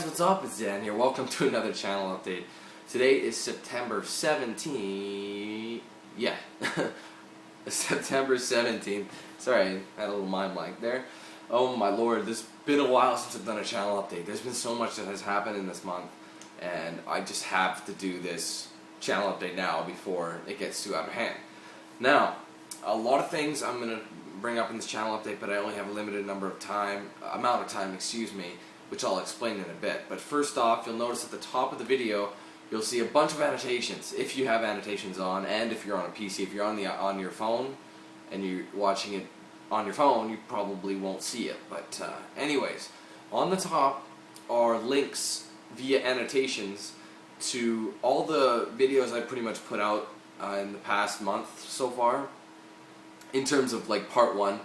guys, what's up? It's Dan here. Welcome to another channel update. Today is September 17th. Yeah, September 17th. Sorry, I had a little mind blank there. Oh my lord, it's been a while since I've done a channel update. There's been so much that has happened in this month, and I just have to do this channel update now before it gets too out of hand. Now, a lot of things I'm going to bring up in this channel update, but I only have a limited amount of time, which I'll explain in a bit. But first off, you'll notice at the top of the video, you'll see a bunch of annotations, if you have annotations on, and if you're on a PC. If you're on your phone, and you're watching it on your phone, you probably won't see it. But anyways, on the top are links via annotations to all the videos I pretty much put out in the past month so far, in terms of like part one,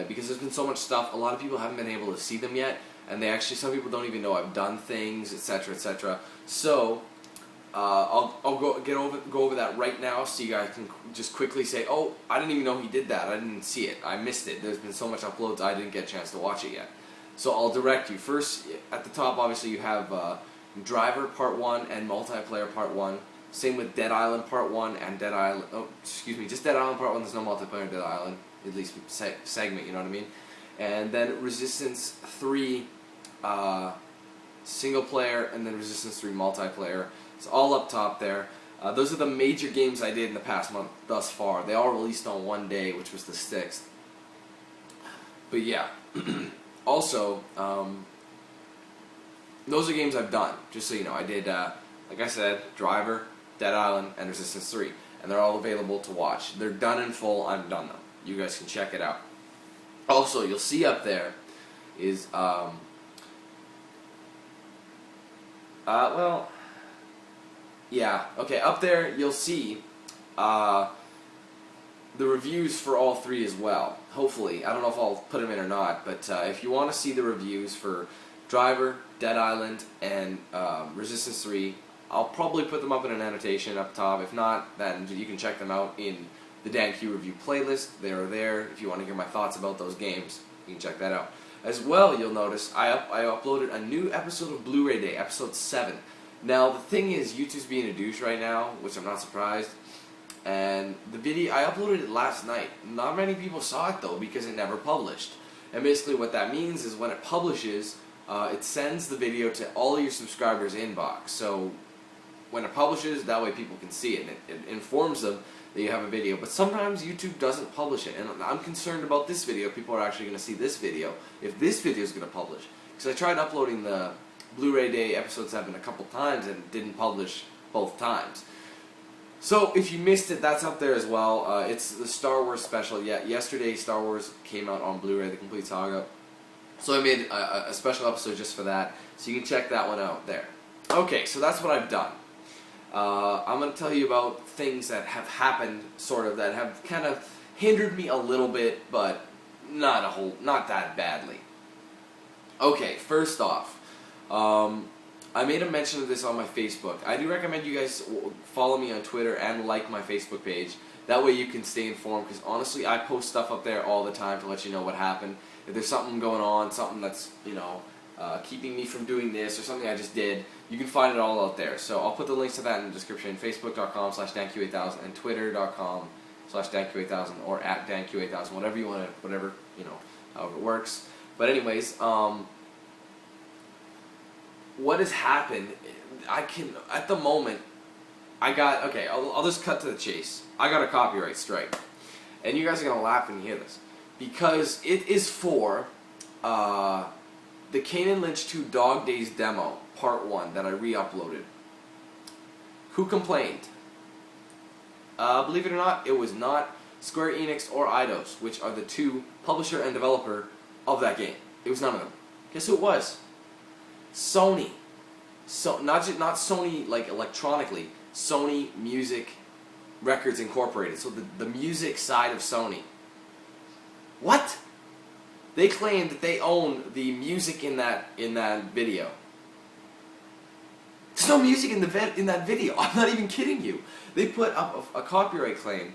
because there's been so much stuff. A lot of people haven't been able to see them yet, and some people don't even know I've done things, etc., etc. So I'll go over that right now, so you guys can just quickly say, oh, I didn't even know he did that. I didn't see it. I missed it. There's been so much uploads, I didn't get a chance to watch it yet. So I'll direct you. First, at the top, obviously, you have Driver Part 1 and Multiplayer Part 1. Same with Dead Island Part 1 and Dead Island... Oh, excuse me, just Dead Island Part 1, there's no multiplayer in Dead Island. At least segment, you know what I mean? And then Resistance 3 single player, and then Resistance 3 multiplayer. It's all up top there. Those are the major games I did in the past month thus far. They all released on one day, which was the 6th. But yeah. Also, those are games I've done, just so you know. I did, like I said, Driver, Dead Island, and Resistance 3. And they're all available to watch. They're done in full. I've done them. You guys can check it out. Also, you'll see up there is, up there you'll see the reviews for all three as well. Hopefully. I don't know if I'll put them in or not, but if you want to see the reviews for Driver, Dead Island, and Resistance 3, I'll probably put them up in an annotation up top. If not, then you can check them out in the DanQ review playlist. They are there. If you want to hear my thoughts about those games, you can check that out. As well, you'll notice I uploaded a new episode of Blu-ray Day, episode 7. Now, the thing is, YouTube's being a douche right now, which I'm not surprised. And the video, I uploaded it last night. Not many people saw it, though, because it never published. And basically what that means is when it publishes, it sends the video to all your subscribers' inbox. So when it publishes, that way people can see it, and it informs them that you have a video. But sometimes YouTube doesn't publish it, and I'm concerned about this video. People are actually going to see this video, if this video is going to publish. Because I tried uploading the Blu-ray Day episode 7 a couple times and it didn't publish both times. So if you missed it, that's up there as well. It's the Star Wars special. Yeah, yesterday Star Wars came out on Blu-ray, the complete saga. So I made a special episode just for that, so you can check that one out there. Okay, so that's what I've done. I'm going to tell you about things that have happened, sort of, that have kind of hindered me a little bit, but not that badly. Okay, first off, I made a mention of this on my Facebook. I do recommend you guys follow me on Twitter and like my Facebook page. That way you can stay informed, because honestly, I post stuff up there all the time to let you know what happened. If there's something going on, something that's, you know, keeping me from doing this, or something I just did, you can find it all out there. So I'll put the links to that in the description. Facebook.com/DanQ8000 and Twitter.com/DanQ8000 or at DanQ8000, whatever you want to, whatever, you know, however it works. But anyways, what has happened, at the moment, I'll just cut to the chase. I got a copyright strike. And you guys are going to laugh when you hear this. Because it is for the Kane and Lynch 2 Dog Days demo, part 1, that I re-uploaded. Who complained? Believe it or not, it was not Square Enix or Eidos, which are the two publisher and developer of that game. It was none of them. Guess who it was? Sony. So not Sony like electronically, Sony Music Records Incorporated. So the music side of Sony. What? They claim that they own the music in that video. There's no music in that video. I'm not even kidding you. They put up a copyright claim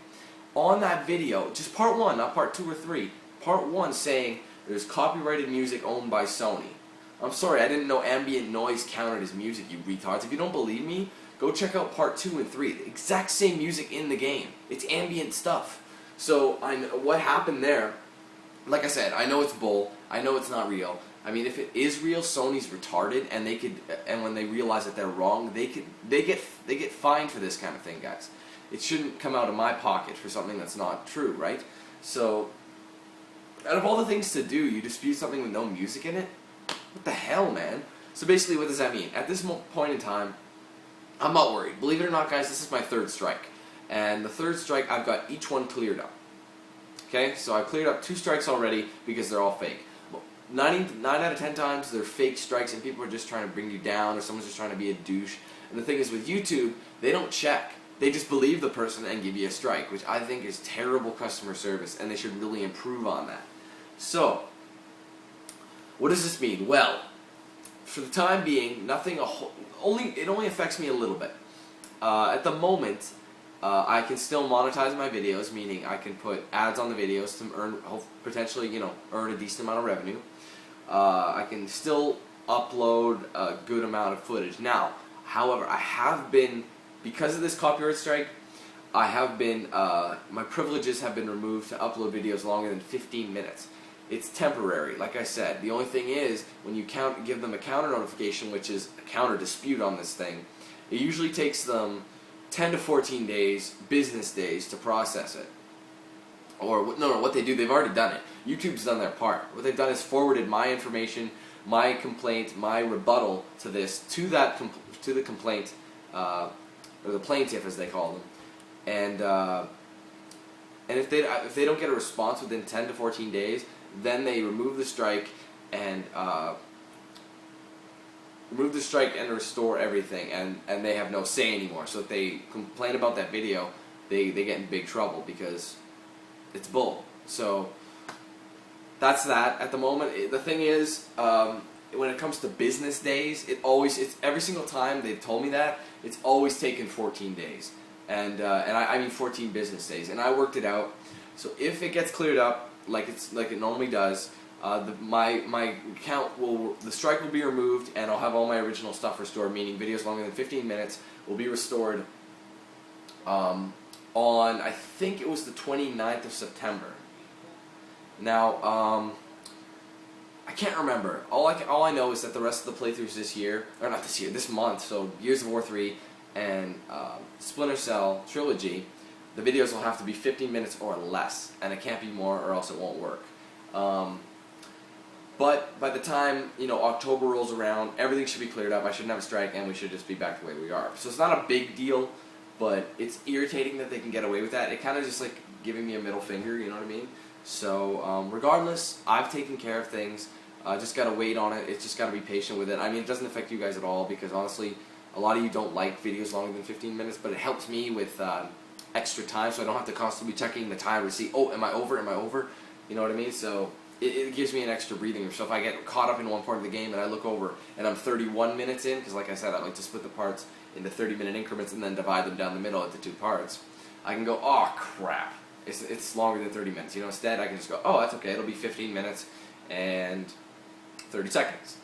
on that video, just part 1, not part 2 or 3. Part 1 saying there's copyrighted music owned by Sony. I'm sorry, I didn't know ambient noise counted as music, you retards. If you don't believe me, go check out part 2 and 3. The exact same music in the game. It's ambient stuff. So what happened there, like I said, I know it's bull. I know it's not real. I mean, if it is real, Sony's retarded, and when they realize that they're wrong, they get fined for this kind of thing, guys. It shouldn't come out of my pocket for something that's not true, right? So, out of all the things to do, you dispute something with no music in it? What the hell, man? So basically, what does that mean? At this point in time, I'm not worried. Believe it or not, guys, this is my 3rd strike. And the 3rd strike, I've got each one cleared up. Okay, so I've cleared up 2 strikes already because they're all fake. 9 out of 10 times, they're fake strikes and people are just trying to bring you down, or someone's just trying to be a douche. And the thing is, with YouTube, they don't check. They just believe the person and give you a strike, which I think is terrible customer service, and they should really improve on that. So, what does this mean? Well, for the time being, it only affects me a little bit. At the moment, I can still monetize my videos, meaning I can put ads on the videos to potentially earn a decent amount of revenue. I can still upload a good amount of footage. Now, however, I have been, because of this copyright strike, my privileges have been removed to upload videos longer than 15 minutes. It's temporary, like I said. The only thing is, when you give them a counter notification, which is a counter dispute on this thing, it usually takes them 10 to 14 days, business days, to process it. Or, no, what they do, they've already done it. YouTube's done their part. What they've done is forwarded my information, my complaint, my rebuttal to this, to the complaint, or the plaintiff as they call them. And if they don't get a response within 10 to 14 days, then they remove the strike and restore everything, and they have no say anymore. So if they complain about that video, they get in big trouble because it's bull. So that's that at the moment. The thing is, when it comes to business days, it's every single time they've told me that, it's always taken 14 days. And I mean 14 business days, and I worked it out. So if it gets cleared up like it normally does, my account the strike will be removed, and I'll have all my original stuff restored. Meaning videos longer than 15 minutes will be restored on, I think it was the 29th of September. Now I can't remember. All I know is that the rest of the playthroughs this month. So Gears of War 3. And Splinter Cell Trilogy, the videos will have to be 15 minutes or less, and it can't be more or else it won't work. But by the time October rolls around, everything should be cleared up. I shouldn't have a strike, and we should just be back the way we are. So it's not a big deal, but it's irritating that they can get away with that. It kind of just like giving me a middle finger, you know what I mean? So regardless, I've taken care of things. Just gotta wait on it. It's just gotta be patient with it. I mean, it doesn't affect you guys at all because honestly, a lot of you don't like videos longer than 15 minutes, but it helps me with extra time, so I don't have to constantly be checking the timer to see, oh, am I over? Am I over? You know what I mean? So it gives me an extra breathing room. So if I get caught up in one part of the game and I look over and I'm 31 minutes in, because like I said, I like to split the parts into 30-minute increments and then divide them down the middle into 2 parts, I can go, oh, crap. It's longer than 30 minutes. Instead, I can just go, oh, that's okay. It'll be 15 minutes and 30 seconds.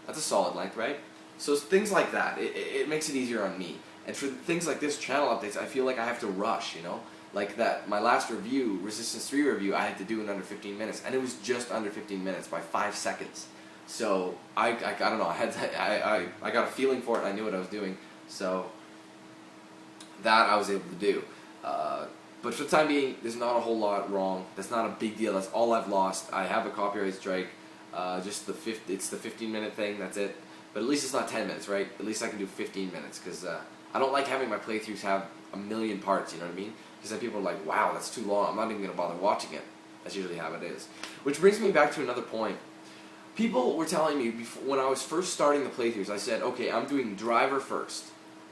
That's a solid length, right? So things like that, it makes it easier on me. And for things like this, channel updates, I feel like I have to rush, Like that, my last review, Resistance 3 review, I had to do in under 15 minutes. And it was just under 15 minutes by 5 seconds. So, I don't know, I got a feeling for it, and I knew what I was doing. So, that I was able to do. But for the time being, there's not a whole lot wrong. That's not a big deal. That's all I've lost. I have a copyright strike. It's the 15-minute thing, that's it. But at least it's not 10 minutes, right? At least I can do 15 minutes, because I don't like having my playthroughs have a million parts, you know what I mean? Because then people are like, wow, that's too long, I'm not even going to bother watching it. That's usually how it is. Which brings me back to another point. People were telling me, when I was first starting the playthroughs, I said, okay, I'm doing driver first.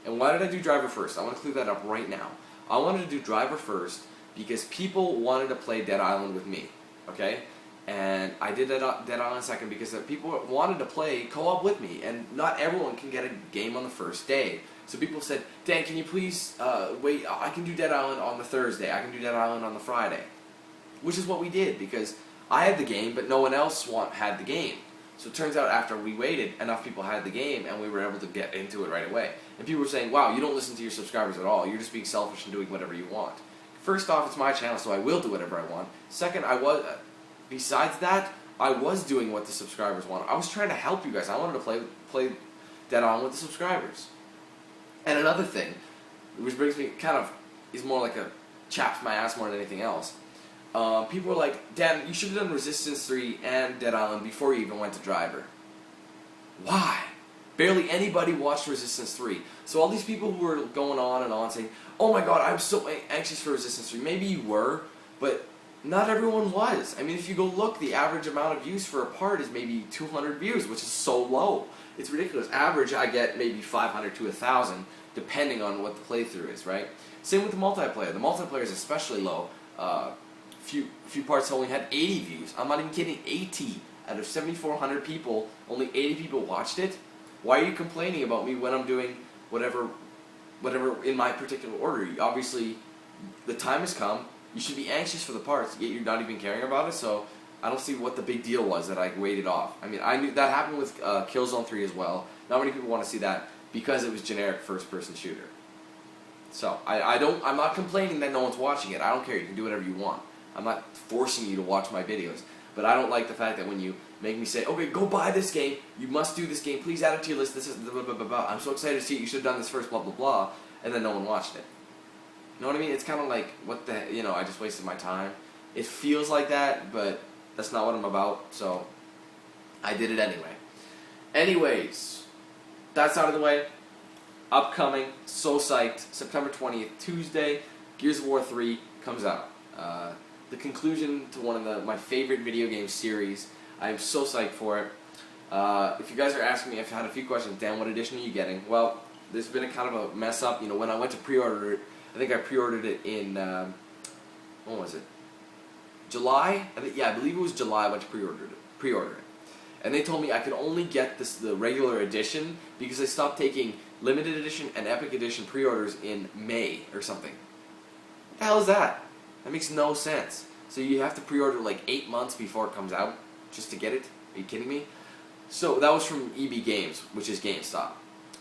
And why did I do driver first? I want to clear that up right now. I wanted to do driver first because people wanted to play Dead Island with me, okay? And I did Dead Island second because people wanted to play co-op with me, and not everyone can get a game on the first day. So people said, Dan, can you please wait, I can do Dead Island on the Thursday, I can do Dead Island on the Friday. Which is what we did, because I had the game, but no one else had the game. So it turns out after we waited, enough people had the game, and we were able to get into it right away. And people were saying, wow, you don't listen to your subscribers at all. You're just being selfish and doing whatever you want. First off, it's my channel, so I will do whatever I want. Second, besides that, I was doing what the subscribers want. I was trying to help you guys. I wanted to play Dead On with the subscribers. And another thing, which brings me is more like a chaps my ass more than anything else. People were like, Dan, you should have done Resistance 3 and Dead Island before you even went to Driver. Why? Barely anybody watched Resistance 3. So all these people who were going on and on saying, oh my god, I'm so anxious for Resistance 3. Maybe you were, but not everyone was. I mean, if you go look, the average amount of views for a part is maybe 200 views, which is so low. It's ridiculous. Average, I get maybe 500 to 1,000, depending on what the playthrough is, right? Same with the multiplayer. The multiplayer is especially low. Few parts only had 80 views. I'm not even kidding, 80. Out of 7,400 people, only 80 people watched it. Why are you complaining about me when I'm doing whatever in my particular order? Obviously, the time has come. You should be anxious for the parts, yet you're not even caring about it, so I don't see what the big deal was that I waited off. I mean, I knew that happened with Killzone 3 as well. Not many people want to see that because it was generic first-person shooter. So, I'm not complaining that no one's watching it. I don't care, you can do whatever you want. I'm not forcing you to watch my videos. But I don't like the fact that when you make me say, okay, go buy this game, you must do this game, please add it to your list, this is blah, blah, blah, blah. I'm so excited to see it, you should have done this first, blah, blah, blah, and then no one watched it. You know what I mean? It's kind of like, what the, I just wasted my time. It feels like that, but that's not what I'm about, so I did it anyway. Anyways, that's out of the way. Upcoming, so psyched, September 20th, Tuesday, Gears of War 3 comes out. The conclusion to one of my favorite video game series. I am so psyched for it. If you guys are asking me, I've had a few questions. Dan, what edition are you getting? Well, there's been a kind of a mess up. When I went to pre-order it, I think I pre-ordered it in, when was it? July? I believe it was July I went to pre-order it. And they told me I could only get the regular edition because they stopped taking limited edition and epic edition pre-orders in May or something. What the hell is that? That makes no sense. So you have to pre-order like 8 months before it comes out just to get it? Are you kidding me? So that was from EB Games, which is GameStop.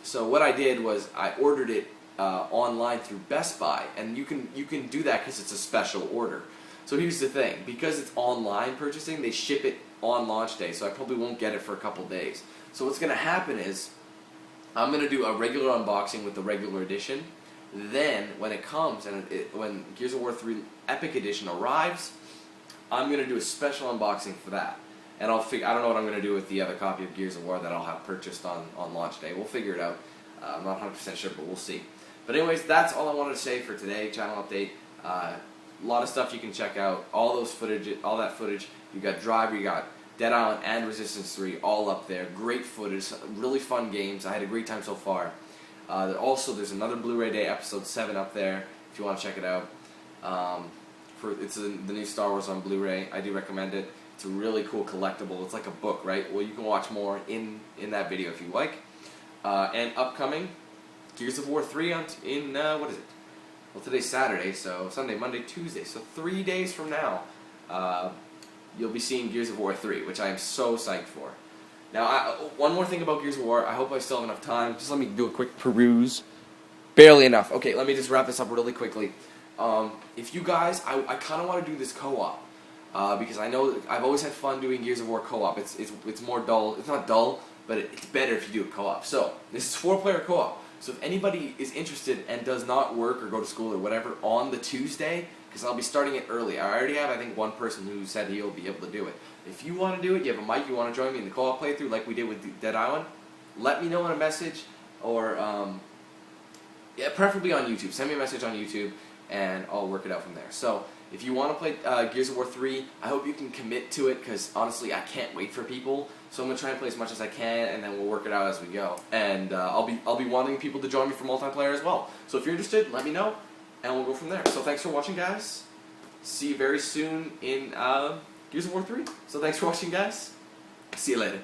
So what I did was I ordered it online through Best Buy, and you can do that because it's a special order. So here's the thing, because it's online purchasing, they ship it on launch day, so I probably won't get it for a couple days. So what's going to happen is I'm going to do a regular unboxing with the regular edition. Then, when it comes, and when Gears of War 3 Epic Edition arrives, I'm going to do a special unboxing for that. And I don't know what I'm going to do with the other copy of Gears of War that I'll have purchased on launch day. We'll figure it out. I'm not 100% sure, but we'll see. But anyways, that's all I wanted to say for today, channel update. A lot of stuff you can check out. All that footage. You got Driver, you got Dead Island and Resistance 3 all up there. Great footage, really fun games. I had a great time so far. Also, there's another Blu-ray Day, Episode 7 up there, if you want to check it out. It's the new Star Wars on Blu-ray. I do recommend it. It's a really cool collectible. It's like a book, right? Well, you can watch more in that video if you like. And upcoming, Gears of War 3 what is it? Well, today's Saturday, so Sunday, Monday, Tuesday. So 3 days from now, you'll be seeing Gears of War 3, which I am so psyched for. Now, one more thing about Gears of War. I hope I still have enough time. Just let me do a quick peruse. Barely enough. Okay, let me just wrap this up really quickly. If you guys, I kind of want to do this co-op. Because I know I've always had fun doing Gears of War co-op. It's more dull. It's not dull, but it's better if you do a co-op. So, this is 4-player co-op. So if anybody is interested and does not work or go to school or whatever on the Tuesday, because I'll be starting it early. I already have, I think, one person who said he'll be able to do it. If you want to do it, you have a mic, you want to join me in the co-op playthrough like we did with Dead Island, let me know in a message, or preferably on YouTube. Send me a message on YouTube, and I'll work it out from there. So, if you want to play Gears of War 3, I hope you can commit to it, because honestly, I can't wait for people. So I'm going to try and play as much as I can, and then we'll work it out as we go. And I'll be wanting people to join me for multiplayer as well. So if you're interested, let me know, and we'll go from there. So thanks for watching, guys. See you very soon in Gears of War 3. So thanks for watching, guys. See you later.